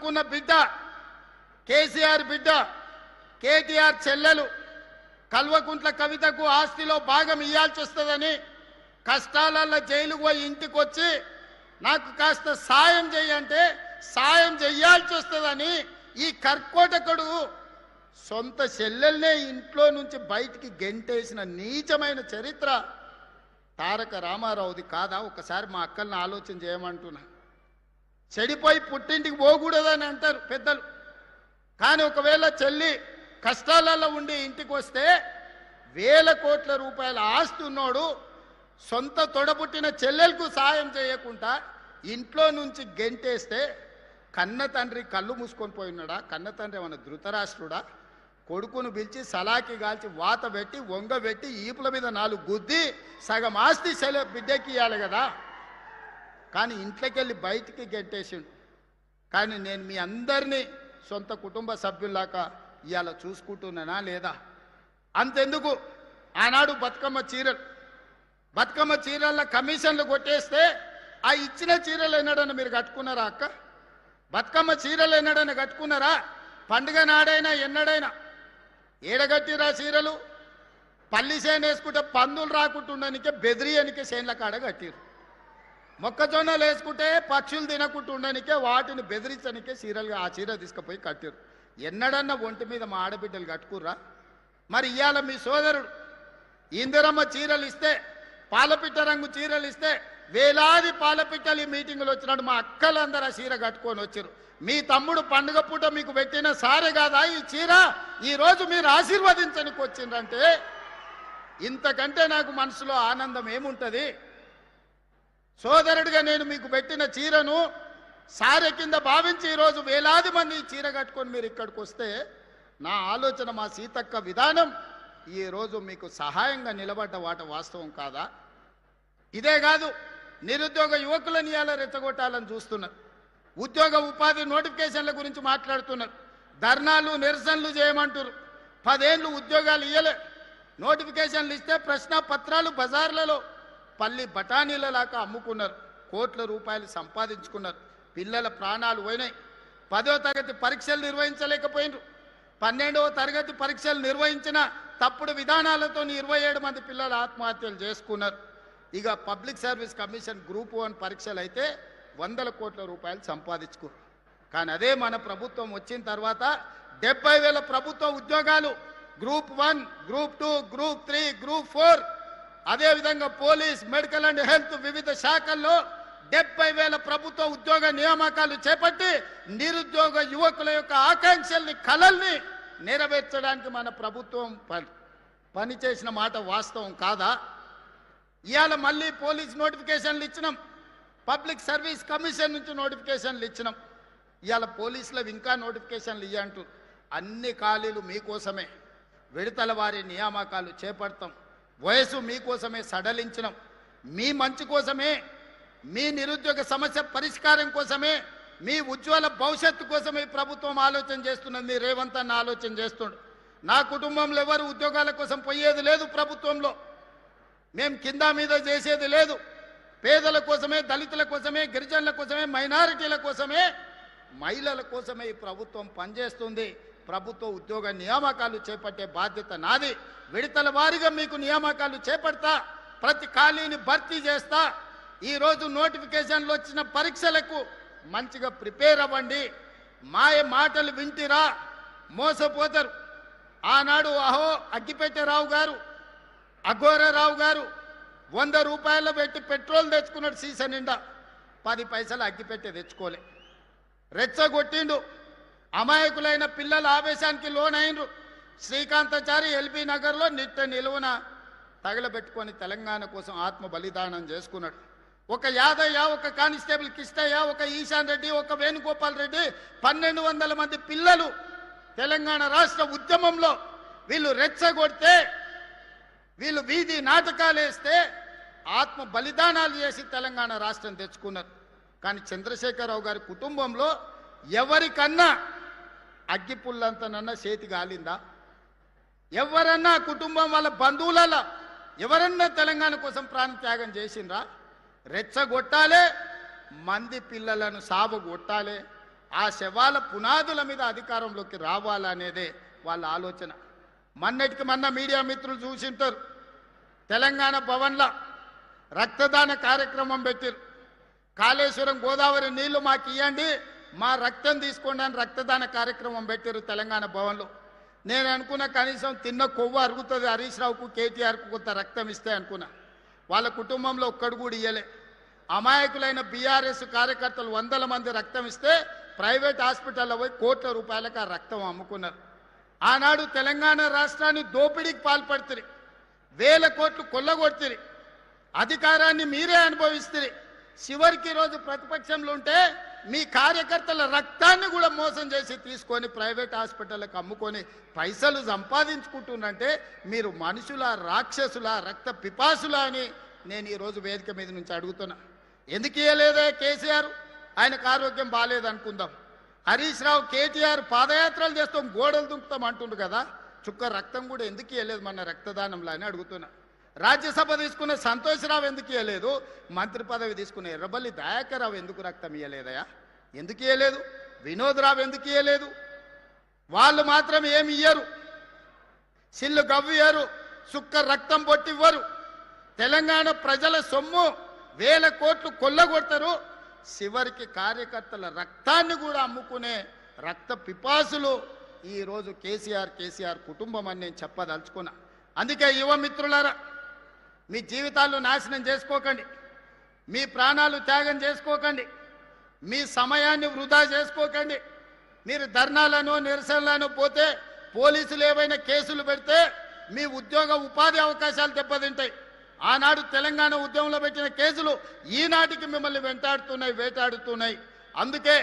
చదువుకున్న బిడ్డ, కేసీఆర్ బిడ్డ, కేటీఆర్ చెల్లెలు కల్వకుంట్ల కవితకు ఆస్తిలో భాగం ఇయ్యాల్సి వస్తుందని కష్టాలలో జైలుకు పోయి ఇంటికి వచ్చి నాకు కాస్త సాయం చేయంటే సాయం చెయ్యాల్సి వస్తుందని ఈ కర్కోటకుడు సొంత చెల్లెల్నే ఇంట్లో నుంచి బయటికి గెంటేసిన నీచమైన చరిత్ర తారక రామారావుది కాదా? ఒకసారి మా అక్కల్ని ఆలోచన చేయమంటున్నా. చెడిపోయి పుట్టింటికి పోకూడదని అంటారు పెద్దలు, కానీ ఒకవేళ చెల్లి కష్టాలలో ఉండి ఇంటికి వస్తే వేల కోట్ల రూపాయల ఆస్తి ఉన్నోడు సొంత తొడబుట్టిన చెల్లెలకు సాయం చేయకుండా ఇంట్లో నుంచి గెంటేస్తే కన్న తండ్రి కళ్ళు మూసుకొని పోయినాడా? కన్న తండ్రి ఏమన్నా ధృతరాష్ట్రుడా? కొడుకును పిలిచి సలాకి కాల్చి వాత పెట్టి వంగబెట్టి ఈపుల మీద 4 గుద్ది సగం ఆస్తి బిడ్డకి ఇవ్వాలి కదా, కానీ ఇంట్లోకి వెళ్ళి బయటికి గెంటేసిండు. కానీ నేను మీ అందరినీ సొంత కుటుంబ సభ్యుల్లాగా ఇవాళ చూసుకుంటున్నానా లేదా? అంతెందుకు, ఆనాడు బతుకమ్మ చీరల కమిషన్లు కొట్టేస్తే ఆ ఇచ్చిన చీరలు ఎన్నడన్నా మీరు కట్టుకున్నారా అక్క? బతుకమ్మ చీరలు ఎన్నడన్నా కట్టుకున్నారా? పండుగ నాడైనా ఎన్నడైనా ఏడగట్టిరా చీరలు? పల్లి చేను వేసుకుంటే పందులు రాకుంటుండనికే బెదిరియనికే చేనుల కాడ కట్టిరు. మొక్కజొన్నలు వేసుకుంటే పక్షులు తినకుంటుండనికే వాటిని బెదిరించనికే చీరలు ఆ చీర తీసుకుపోయి కట్టిరు. ఎన్నడన్నా ఒంటి మీద మా ఆడబిడ్డలు కట్టుకుర్రా? మరి ఇవాళ మీ సోదరుడు ఇందిరమ్మ చీరలు ఇస్తే, పాలపిట్ట రంగు చీరలు ఇస్తే వేలాది పాలపిట్టలు ఈ మీటింగులు వచ్చినాడు. మా అక్కలందరూ ఆ చీర కట్టుకొని వచ్చారు. మీ తమ్ముడు పండుగ పూట మీకు పెట్టిన సారే కాదా ఈ చీర? ఈరోజు మీరు ఆశీర్వదించడానికి వచ్చిందంటే ఇంతకంటే నాకు మనసులో ఆనందం ఏముంటుంది? సోదరుడిగా నేను మీకు పెట్టిన చీరను సారె కింద భావించి ఈరోజు వేలాది మంది ఈ చీర కట్టుకొని మీరు ఇక్కడికి వస్తే నా ఆలోచన, మా సీతక్క విధానం ఈరోజు మీకు సహాయంగా నిలబడ్డ వాస్తవం కాదా? ఇదే కాదు, నిరుద్యోగ యువకులను ఇలా రెచ్చగొట్టాలని చూస్తున్నారు. ఉద్యోగ ఉపాధి నోటిఫికేషన్ల గురించి మాట్లాడుతున్నారు. ధర్నాలు నిరసనలు చేయమంటారు. 10 ఏళ్ళు ఉద్యోగాలు ఇయ్యలే. నోటిఫికేషన్లు ఇస్తే ప్రశ్న పత్రాలు బజార్లలో పల్లి బఠానీలలాగా అమ్ముకున్నారు. కోట్ల రూపాయలు సంపాదించుకున్నారు. పిల్లల ప్రాణాలు పోయినాయి. 10వ తరగతి పరీక్షలు నిర్వహించలేకపోయినారు. 12వ తరగతి పరీక్షలు నిర్వహించిన తప్పుడు విధానాలతో 27 మంది పిల్లలు ఆత్మహత్యలు చేసుకున్నారు. ఇక పబ్లిక్ సర్వీస్ కమిషన్ గ్రూప్ 1 పరీక్షలు అయితే 100 కోట్ల రూపాయలు సంపాదించుకోరు. కానీ అదే మన ప్రభుత్వం వచ్చిన తర్వాత 70,000 ప్రభుత్వ ఉద్యోగాలు గ్రూప్ 1, గ్రూప్ 2, గ్రూప్ 3, గ్రూప్ 4, అదేవిధంగా పోలీస్, మెడికల్ అండ్ హెల్త్ వివిధ శాఖల్లో 70,000 ప్రభుత్వ ఉద్యోగ నియామకాలు చేపట్టి నిరుద్యోగ యువకుల యొక్క ఆకాంక్షల్ని, కలల్ని నెరవేర్చడానికి మన ప్రభుత్వం పనిచేసిన మాట వాస్తవం కాదా? ఇవాళ మళ్ళీ పోలీస్ నోటిఫికేషన్లు ఇచ్చినాం, పబ్లిక్ సర్వీస్ కమిషన్ నుంచి నోటిఫికేషన్లు ఇచ్చినాం. ఇవాళ పోలీసులు ఇంకా నోటిఫికేషన్లు ఇవ్వంటూ అన్ని ఖాళీలు మీకోసమే. విడతల వారి నియామకాలు చేపడతాం. వయసు మీకోసమే సడలించినాం. మీ మంచి కోసమే, మీ నిరుద్యోగ సమస్య పరిష్కారం కోసమే, మీ ఉజ్వల భవిష్యత్తు కోసమే ప్రభుత్వం ఆలోచన చేస్తున్నది. మీ రేవంత్ అన్న ఆలోచన చేస్తుండు. నా కుటుంబంలో ఎవరు ఉద్యోగాల కోసం పోయేది లేదు. ప్రభుత్వంలో మేము కింద మీద చేసేది లేదు. పేదల కోసమే, దళితుల కోసమే, గిరిజనుల కోసమే, మైనారిటీల కోసమే, మహిళల కోసమే ఈ ప్రభుత్వం పనిచేస్తుంది. ప్రభుత్వ ఉద్యోగ నియామకాలు చేపట్టే బాధ్యత నాది. విడతల వారీగా మీకు నియామకాలు చేపడతా, ప్రతి ఖాళీని భర్తీ చేస్తా. ఈరోజు నోటిఫికేషన్లు వచ్చిన పరీక్షలకు మంచిగా ప్రిపేర్ అవ్వండి. మాయ మాటలు వింటిరా మోసపోతారు. ఆనాడు అగ్గిపెట్టెరావు గారు, అఘోరరావు గారు 100 రూపాయలు పెట్టి పెట్రోల్ తెచ్చుకున్నాడు సీసా నిండా. 10 పైసలు అగ్గిపెట్టె తెచ్చుకోలే. రెచ్చగొట్టిండు. అమాయకులైన పిల్లల ఆవేశానికి లోనైనరు. శ్రీకాంతాచారి ఎల్బీ నగర్లో నిలువున తగలబెట్టుకొని తెలంగాణ కోసం ఆత్మ బలిదానం చేసుకున్నాడు. ఒక యాదయ్య, ఒక కానిస్టేబుల్ కిష్టయ్య, ఒక ఈశాన్ రెడ్డి, ఒక వేణుగోపాల్ రెడ్డి, 1200 మంది పిల్లలు తెలంగాణ రాష్ట్ర ఉద్యమంలో వీళ్ళు రెచ్చగొడితే, వీళ్ళు వీధి నాటకాలు వేస్తే ఆత్మ బలిదానాలు చేసి తెలంగాణ రాష్ట్రం తెచ్చుకున్నారు. కానీ చంద్రశేఖరరావు గారి కుటుంబంలో ఎవరికన్నా అగ్గిపుల్లంతనన్నా చేతి గాలిందా? ఎవరన్నా కుటుంబం వాళ్ళ బంధువులలో ఎవరన్నా తెలంగాణ కోసం ప్రాణత్యాగం చేసిండ్రా? రెచ్చగొట్టాలే, మంది పిల్లలను సాగు కొట్టాలి, ఆ శవాల పునాదుల మీద అధికారంలోకి రావాలనేదే వాళ్ళ ఆలోచన. మొన్నటికి మొన్న మీడియా మిత్రులు చూసింటారు, తెలంగాణ భవన్లో రక్తదాన కార్యక్రమం పెట్టారు. కాళేశ్వరం గోదావరి నీళ్లు మాకు ఇవ్వండి, మా రక్తం తీసుకోండి అని రక్తదాన కార్యక్రమం పెట్టారు తెలంగాణ భవన్లో. నేను అనుకున్న కనీసం తిన్న కొవ్వు అరుగుతుంది హరీష్ రావుకు కేటీఆర్కు కొంత రక్తం ఇస్తే అనుకున్నా. వాళ్ళ కుటుంబంలో ఒక్కడు కూడా ఇయ్యలే. అమాయకులైన బీఆర్ఎస్ కార్యకర్తలు 100 మంది రక్తం ఇస్తే ప్రైవేట్ హాస్పిటల్లో పోయి కోట్ల రూపాయలకు ఆ రక్తం అమ్ముకున్నారు. ఆనాడు తెలంగాణ రాష్ట్రాన్ని దోపిడీకి పాల్పడుతుంది, 1000 కోట్లు కొల్లగొడుతుంది, అధికారాన్ని మీరే అనుభవిస్తుంది. చివరికి రోజు ప్రతిపక్షంలో ఉంటే మీ కార్యకర్తల రక్తాన్ని కూడా మోసం చేసి తీసుకొని ప్రైవేట్ హాస్పిటల్కి అమ్ముకొని పైసలు సంపాదించుకుంటున్నంటే మీరు మనుషుల, రాక్షసుల, రక్త పిపాసులా అని నేను ఈరోజు వేదిక మీద నుంచి అడుగుతున్నా. ఎందుకు ఇవ్వలేదే కేసీఆర్? ఆయనకు ఆరోగ్యం బాగాలేదనుకుందాం. హరీష్ రావు, కేటీఆర్ పాదయాత్రలు చేస్తాం, గోడలు దుంకుతాం అంటుండ్రు కదా, చుక్క రక్తం కూడా ఎందుకు ఇవ్వలేదు మన రక్తదానంలో అని అడుగుతున్నా. రాజ్యసభ తీసుకున్న సంతోష్రావు ఎందుకు ఇవ్వలేదు? మంత్రి పదవి తీసుకున్న ఎర్రబల్లి దయాకర్ రావు ఎందుకు రక్తం ఇవ్వలేదయా? ఎందుకు ఇవ్వలేదు? వినోద్ రావు ఎందుకు ఇవ్వలేదు? వాళ్ళు మాత్రం ఏమి ఇయ్యరు, సిల్లు గవ్వియ్యరు, సుక్క రక్తం పొట్టివ్వరు. తెలంగాణ ప్రజల సొమ్ము 1000 కోట్లు కొల్లగొడతారు. చివరికి కార్యకర్తల రక్తాన్ని కూడా అమ్ముకునే రక్త పిపాసులు ఈరోజు కేసీఆర్ కుటుంబం అని నేను చెప్పదలుచుకున్నా. అందుకే యువ మిత్రులారా, మీ జీవితాలు నాశనం చేసుకోకండి, మీ ప్రాణాలు త్యాగం చేసుకోకండి, మీ సమయాన్ని వృధా చేసుకోకండి. మీరు ధర్నాలను, నిరసనలను పోతే పోలీసులు ఏవైనా కేసులు పెడితే మీ ఉద్యోగ ఉపాధి అవకాశాలు దెబ్బతింటాయి. ఆనాడు తెలంగాణ ఉద్యమంలో పెట్టిన కేసులు ఈనాటికి మిమ్మల్ని వేటాడుతున్నాయి. అందుకే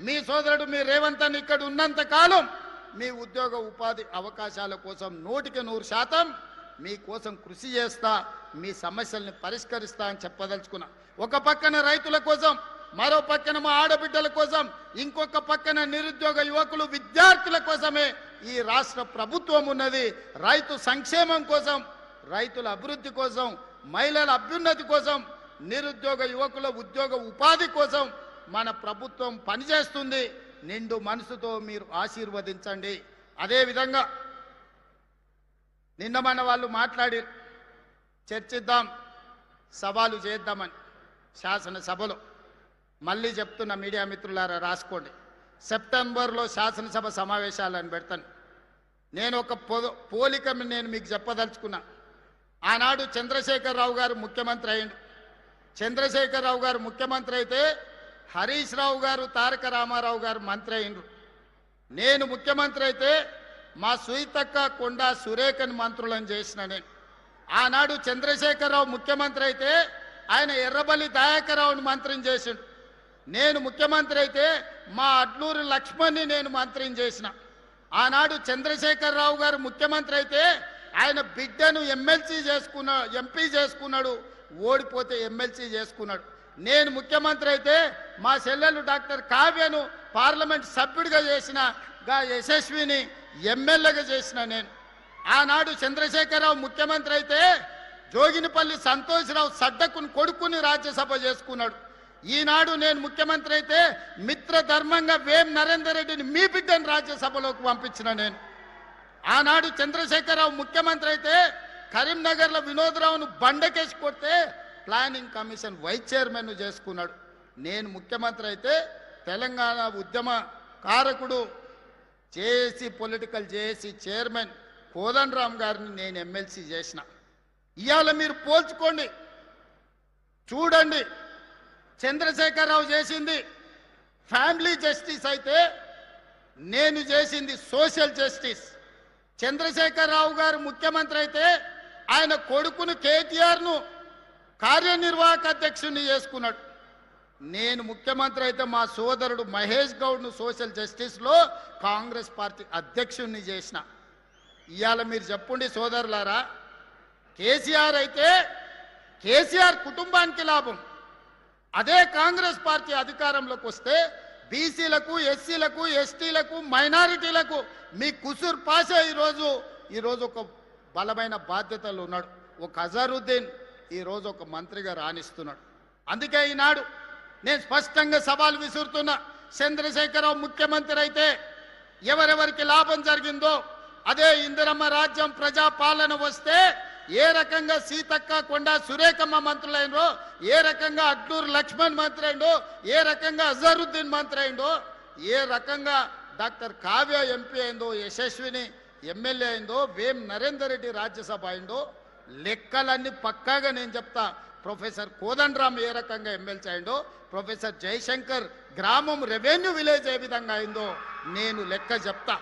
మీ సోదరుడు మీ రేవంత్ అన్న ఇక్కడ ఉన్నంత కాలం మీ ఉద్యోగ ఉపాధి అవకాశాల కోసం 100% మీకోసం కృషి చేస్తా, మీ సమస్యల్ని పరిష్కరిస్తా అని చెప్పదలుచుకున్నా. ఒక పక్కన రైతుల కోసం, మరో పక్కన మా ఆడబిడ్డల కోసం, ఇంకొక పక్కన నిరుద్యోగ యువకులు, విద్యార్థుల కోసమే ఈ రాష్ట్ర ప్రభుత్వం ఉన్నది. రైతు సంక్షేమం కోసం, రైతుల అభివృద్ధి కోసం, మహిళల అభ్యున్నతి కోసం, నిరుద్యోగ యువకుల ఉద్యోగ ఉపాధి కోసం మన ప్రభుత్వం పనిచేస్తుంది. నిండు మనసుతో మీరు ఆశీర్వదించండి. అదేవిధంగా నిన్న మన వాళ్ళు మాట్లాడి చర్చిద్దాం, సవాలు చేద్దామని శాసనసభలో. మళ్ళీ చెప్తున్న మీడియా మిత్రులారా రాసుకోండి, సెప్టెంబర్లో శాసనసభ సమావేశాలను పెడతాను. నేను ఒక పోలిక నేను మీకు చెప్పదలుచుకున్నా. ఆనాడు చంద్రశేఖరరావు గారు ముఖ్యమంత్రి అయ్యిండు. చంద్రశేఖరరావు గారు ముఖ్యమంత్రి అయితే హరీష్ రావు గారు, తారక రామారావు గారు మంత్రి అయ్యిండ్రు. నేను ముఖ్యమంత్రి అయితే మా సుయితక్క, కొండా సురేఖని మంత్రులను చేసిన నేను. ఆనాడు చంద్రశేఖరరావు ముఖ్యమంత్రి అయితే ఆయన ఎర్రబల్లి దయాకర్రావుని మంత్రిని చేసిండు. నేను ముఖ్యమంత్రి అయితే మా అడ్లూరు లక్ష్మణ్ని నేను మంత్రిని చేసిన. ఆనాడు చంద్రశేఖరరావు గారు ముఖ్యమంత్రి అయితే ఆయన బిడ్డను ఎంపీ చేసుకున్నాడు, ఓడిపోతే ఎమ్మెల్సీ చేసుకున్నాడు. నేను ముఖ్యమంత్రి అయితే మా చెల్లెలు డాక్టర్ కావ్యను పార్లమెంట్ సభ్యుడిగా చేసిన, యశస్విని ఎమ్మెల్యేగా చేసిన నేను. ఆనాడు చంద్రశేఖరరావు ముఖ్యమంత్రి అయితే జోగినిపల్లి సంతోష్రావు సడ్డకుని కొడుకుని రాజ్యసభ చేసుకున్నాడు. ఈనాడు నేను ముఖ్యమంత్రి అయితే మిత్రధర్మంగా వేం నరేందర్ రెడ్డిని, మీ బిడ్డను రాజ్యసభలోకి పంపించిన నేను. ఆనాడు చంద్రశేఖరరావు ముఖ్యమంత్రి అయితే కరీంనగర్లో వినోద్రావును బండకేసి కొడితే ప్లానింగ్ కమిషన్ వైస్ చైర్మన్ చేసుకున్నాడు. నేను ముఖ్యమంత్రి అయితే తెలంగాణ ఉద్యమ కారకుడు, JAC political JAC chairman Kodandaram గారిని నేను ఎమ్మెల్సీ చేసిన. ఇవాళ మీరు పోల్చుకోండి, చూడండి. చంద్రశేఖరరావు చేసింది ఫ్యామిలీ జస్టిస్ అయితే నేను చేసింది సోషల్ జస్టిస్. చంద్రశేఖరరావు గారు ముఖ్యమంత్రి అయితే ఆయన కొడుకును కేటీఆర్ను కార్యనిర్వాహక అధ్యక్షుడిని చేసుకున్నాడు. నేను ముఖ్యమంత్రి అయితే మా సోదరుడు మహేష్ గౌడ్ను సోషల్ జస్టిస్లో కాంగ్రెస్ పార్టీ అధ్యక్షుడిని చేసిన. ఇవాళ మీరు చెప్పండి సోదరులారా, కేసీఆర్ అయితే కేసీఆర్ కుటుంబానికి లాభం. అదే కాంగ్రెస్ పార్టీ అధికారంలోకి వస్తే బీసీలకు, ఎస్సీలకు, ఎస్టీలకు, మైనారిటీలకు మీ కుసూర్ పాషా ఈరోజు ఒక బలమైన బాధ్యతలు ఉన్నాడు. ఒక అజరుద్దీన్ ఈరోజు ఒక మంత్రిగా రాణిస్తున్నాడు. అందుకే ఈనాడు నేను స్పష్టంగా సవాల్ విసురుతున్నా, చంద్రశేఖరరావు ముఖ్యమంత్రి అయితే ఎవరెవరికి లాభం జరిగిందో, అదే ఇందిరమ్మ రాజ్యం ప్రజాపాలన వస్తే ఏ రకంగా సీతక్క కొండా సురేఖమ్మ మంత్రులైండో, ఏ రకంగా అడ్లూరు లక్ష్మణ్ మంత్రి అయిండో, ఏ రకంగా అజరుద్దీన్ మంత్రి అయిండో, ఏ రకంగా డాక్టర్ కావ్య ఎంపీ అయిందో, యశస్విని ఎమ్మెల్యే అయిందో, వేం నరేందర్ రెడ్డి రాజ్యసభ అయిందో, లెక్కలన్నీ పక్కాగా నేను చెప్తా. ప్రొఫెసర్ కోదండరామ్ ఏ రకంగా ఎమ్మెల్సీ అయిందో, ప్రొఫెసర్ జయశంకర్ గ్రామం రెవెన్యూ విలేజ్ ఏ విధంగా అయిందో నేను లెక్క చెప్తా.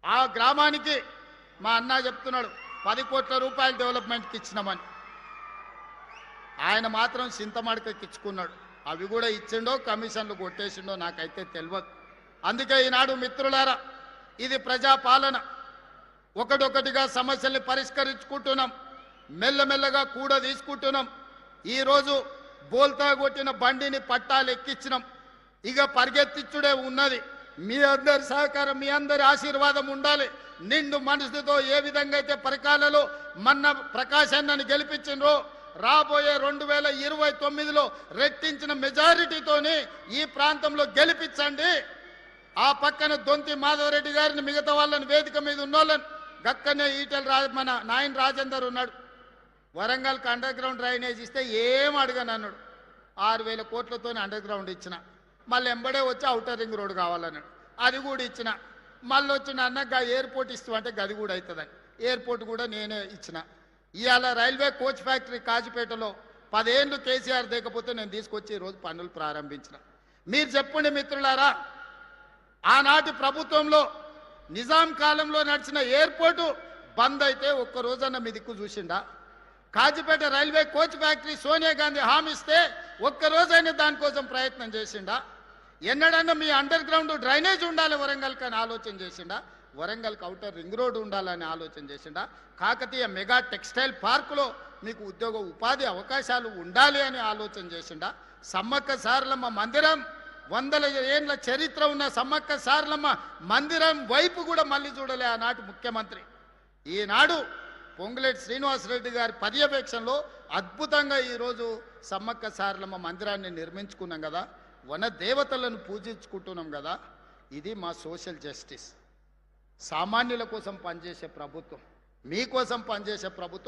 ఆ గ్రామానికి మా అన్న చెప్తున్నాడు 10 కోట్ల రూపాయలు డెవలప్మెంట్కి ఇచ్చినామని. ఆయన మాత్రం చింతమడకకి ఇచ్చుకున్నాడు. అవి కూడా ఇచ్చిండో కమిషన్లు కొట్టేసిండో నాకైతే తెలియదు. అందుకే ఈనాడు మిత్రులారా, ఇది ప్రజాపాలన. ఒకటొకటిగా సమస్యల్ని పరిష్కరించుకుంటున్నాం, మెల్లమెల్లగా కూడా తీసుకుంటున్నాం. ఈరోజు బోల్తా కొట్టిన బండిని పట్టాలు ఎక్కించినాం, ఇక పరిగెత్తిచ్చుడే ఉన్నది. మీ అందరి సహకారం, మీ అందరి ఆశీర్వాదం ఉండాలి. నిండు మనసుతో ఏ విధంగా అయితే పరికాలలో మన్న ప్రకాశాన్ని గెలిపించిండ్రో, రాబోయే 2029లో రెట్టించిన మెజారిటీతోని ఈ ప్రాంతంలో గెలిపించండి. ఆ పక్కన దొంతి మాధవరెడ్డి గారిని, మిగతా వాళ్ళని వేదిక మీద ఉన్నోళ్ళని, గక్కనే మన నాయన రాజేందర్ ఉన్నాడు. వరంగల్కి అండర్ గ్రౌండ్ డ్రైనేజ్ ఇస్తే ఏం అడగను అన్నాడు. 6,000 కోట్లతో అండర్ గ్రౌండ్ ఇచ్చిన. మళ్ళీ ఎంబడే వచ్చి ఔటర్ రింగ్ రోడ్ కావాలన్నాడు, అది కూడా ఇచ్చిన. మళ్ళీ వచ్చిన అన్నగా ఎయిర్పోర్ట్ ఇస్తామంటే గది కూడా అవుతుందని ఎయిర్పోర్ట్ కూడా నేనే ఇచ్చిన. ఇవాళ రైల్వే కోచ్ ఫ్యాక్టరీ కాజిపేటలో 10 ఏళ్ళు కేసీఆర్ దిగకపోతే నేను తీసుకొచ్చి ఈరోజు పనులు ప్రారంభించిన. మీరు చెప్పండి మిత్రులారా, ఆనాటి ప్రభుత్వంలో నిజాం కాలంలో నడిచిన ఎయిర్పోర్టు బంద్ అయితే ఒక్క రోజన్న మీ దిక్కు చూసిండా? Kazipet railway coach factory Sonia Gandhi హామీ ఇస్తే ఒక్కరోజైనా దానికోసం ప్రయత్నం చేసిండా? ఎన్నడన్నా మీ అండర్ గ్రౌండ్ డ్రైనేజ్ ఉండాలి వరంగల్కి అని ఆలోచన చేసిండా? వరంగల్కి ఔటర్ రింగ్ రోడ్ ఉండాలని ఆలోచన చేసిండా? కాకతీయ మెగా టెక్స్టైల్ పార్కులో మీకు ఉద్యోగ ఉపాధి అవకాశాలు ఉండాలి అని ఆలోచన చేసిండా? సమ్మక్క సారలమ్మ మందిరం, 100 ఏళ్ళ చరిత్ర ఉన్న సమ్మక్క సారలమ్మ మందిరం వైపు కూడా మళ్ళీ చూడలే ఆనాటి ముఖ్యమంత్రి. ఈనాడు పొంగులేటి శ్రీనివాసరెడ్డి గారి పర్యవేక్షణలో అద్భుతంగా ఈరోజు సమ్మక్క సారలమ్మ మందిరాన్ని నిర్మించుకున్నాం కదా, వన దేవతలను పూజించుకుంటున్నాం కదా. ఇది మా సోషల్ జస్టిస్. సామాన్యుల కోసం పనిచేసే ప్రభుత్వం, మీకోసం పనిచేసే ప్రభుత్వం.